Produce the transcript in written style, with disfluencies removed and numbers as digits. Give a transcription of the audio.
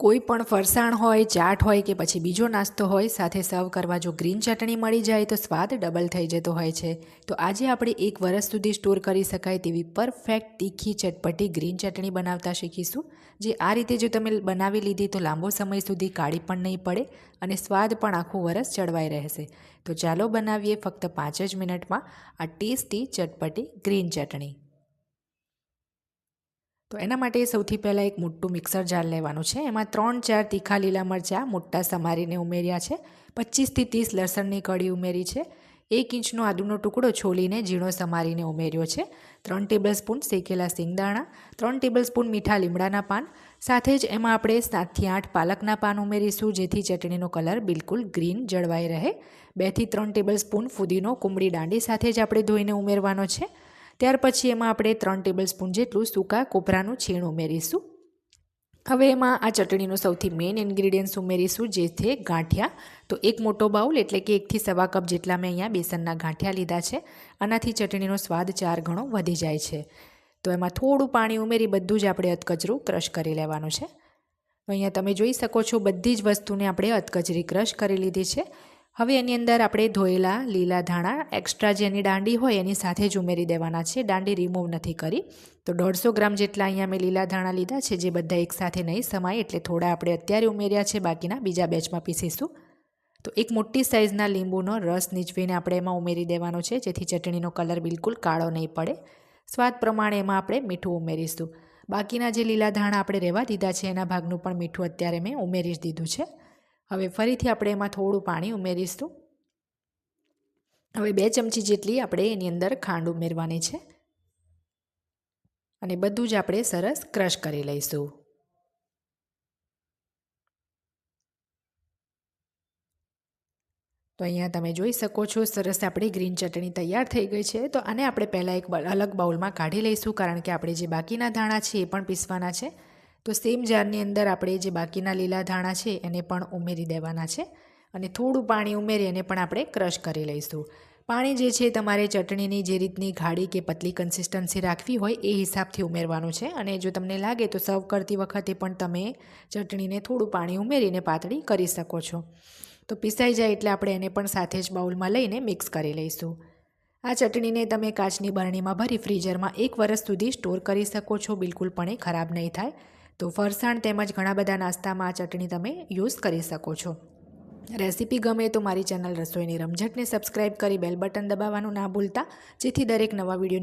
કોઈ પણ ફરસાણ હોય, ચાટ હોય કે પછી બીજો નાસ્તો હોય, સાથે સર્વ કરવા જો ગ્રીન ચટણી મળી જાય તો સ્વાદ ડબલ થઈ જતો હોય છે. તો આજે આપણે 1 વર્ષ સુધી સ્ટોર કરી શકાય તેવી પરફેક્ટ તીખી ચટપટી ગ્રીન ચટણી બનાવતા શીખીશું. જે આ રીતે જો તમે બનાવી લીધી તો લાંબો સમય સુધી કાળી પણ નહીં પડે અને સ્વાદ પણ આખું વરસ જળવાઈ રહેશે. તો ચાલો બનાવીએ ફક્ત 5 જ મિનિટમાં આ ટેસ્ટી ચટપટી ગ્રીન ચટણી. તો એના માટે સૌથી પહેલાં એક મોટું મિક્સર જાર લેવાનું છે. એમાં 3-4 તીખા લીલા મરચાં મોટા સમારીને ઉમેર્યા છે. 25થી 30 લસણની કળી ઉમેરી છે. 1 ઇંચનો આદુનો ટુકડો છોલીને ઝીણો સમારીને ઉમેર્યો છે. 3 ટેબલસ્પૂન શેકેલા સિંગદાણા, 3 ટેબલસ્પૂન મીઠા લીમડાના પાન, સાથે જ એમાં આપણે 7થી 8 પાલકના પાન ઉમેરીશું, જેથી ચટણીનો કલર બિલકુલ ગ્રીન જળવાઈ રહે. 2થી 3 ટેબલસ્પૂન ફુદીનો કુમળી દાંડી સાથે જ આપણે ધોઈને ઉમેરવાનો છે. ત્યાર પછી એમાં આપણે 3 ટેબલસ્પૂન જેટલું સૂકા કોપરાનું છીણ ઉમેરીશું. હવે એમાં આ ચટણીનું સૌથી મેઇન ઇન્ગ્રીડિયન્ટ્સ ઉમેરીશું, જે છે ગાંઠિયા. તો એક મોટો બાઉલ એટલે કે 1 થી સવા કપ જેટલા મેં અહીંયા બેસનના ગાંઠિયા લીધા છે. આનાથી ચટણીનો સ્વાદ 4 ગણો વધી જાય છે. તો એમાં થોડું પાણી ઉમેરી બધું જ આપણે અધકચરું ક્રશ કરી લેવાનું છે. તો અહીંયા તમે જોઈ શકો છો બધી જ વસ્તુને આપણે અધકચરી ક્રશ કરી લીધી છે. હવે એની અંદર આપણે ધોયેલા લીલા ધાણા એક્સ્ટ્રા જેની દાંડી હોય એની સાથે જ ઉમેરી દેવાના છે. દાંડી રિમૂવ નથી કરી. તો 150 ગ્રામ જેટલા અહીંયા મેં લીલા ધાણા લીધા છે, જે બધા એકસાથે નહીં સમાય એટલે થોડા આપણે અત્યારે ઉમેર્યા છે, બાકીના બીજા બેચમાં પીસીશું. તો એક મોટી સાઇઝના લીંબુનો રસ નીચવીને આપણે એમાં ઉમેરી દેવાનો છે, જેથી ચટણીનો કલર બિલકુલ કાળો નહીં પડે. સ્વાદ પ્રમાણે એમાં આપણે મીઠું ઉમેરીશું. બાકીના જે લીલા ધાણા આપણે રહેવા દીધા છે એના ભાગનું પણ મીઠું અત્યારે મેં ઉમેરી જ દીધું છે. હવે ફરીથી આપણે એમાં થોડું પાણી ઉમેરીશું. હવે 2 ચમચી જેટલી આપણે એની અંદર ખાંડ ઉમેરવાની છે અને બધું જ આપણે સરસ ક્રશ કરી લઈશું. તો અહીંયા તમે જોઈ શકો છો સરસ આપણી ગ્રીન ચટણી તૈયાર થઈ ગઈ છે. તો આને આપણે પહેલાં એક અલગ બાઉલમાં કાઢી લઈશું, કારણ કે આપણે જે બાકીના ધાણા છે એ પણ પીસવાના છે. તો સેમ જારની અંદર આપણે જે બાકીના લીલા ધાણા છે એને પણ ઉમેરી દેવાના છે અને થોડું પાણી ઉમેરી એને પણ આપણે ક્રશ કરી લઈશું. પાણી જે છે તમારે ચટણીની જે રીતની ગાઢી કે પતલી કન્સિસ્ટન્સી રાખવી હોય એ હિસાબથી ઉમેરવાનું છે. અને જો તમને લાગે તો સર્વ કરતી વખતે પણ તમે ચટણીને થોડું પાણી ઉમેરીને પાતળી કરી શકો છો. તો પીસાઈ જાય એટલે આપણે એને પણ સાથે જ બાઉલમાં લઈને મિક્સ કરી લઈશું. આ ચટણીને તમે કાચની બરણીમાં ભરી ફ્રીઝરમાં 1 વર્ષ સુધી સ્ટોર કરી શકો છો, બિલકુલ પણ એ ખરાબ નહીં થાય. તો ફરસાણ તેમજ ઘણા બધા નાસ્તામાં આ ચટણી તમે યુઝ કરી શકો છો. રેસીપી ગમે તો મારી ચેનલ રસોઈની રમઝટને સબસ્ક્રાઈબ કરી બેલ બટન દબાવવાનું ના ભૂલતા, જેથી દરેક નવા વિડીયોની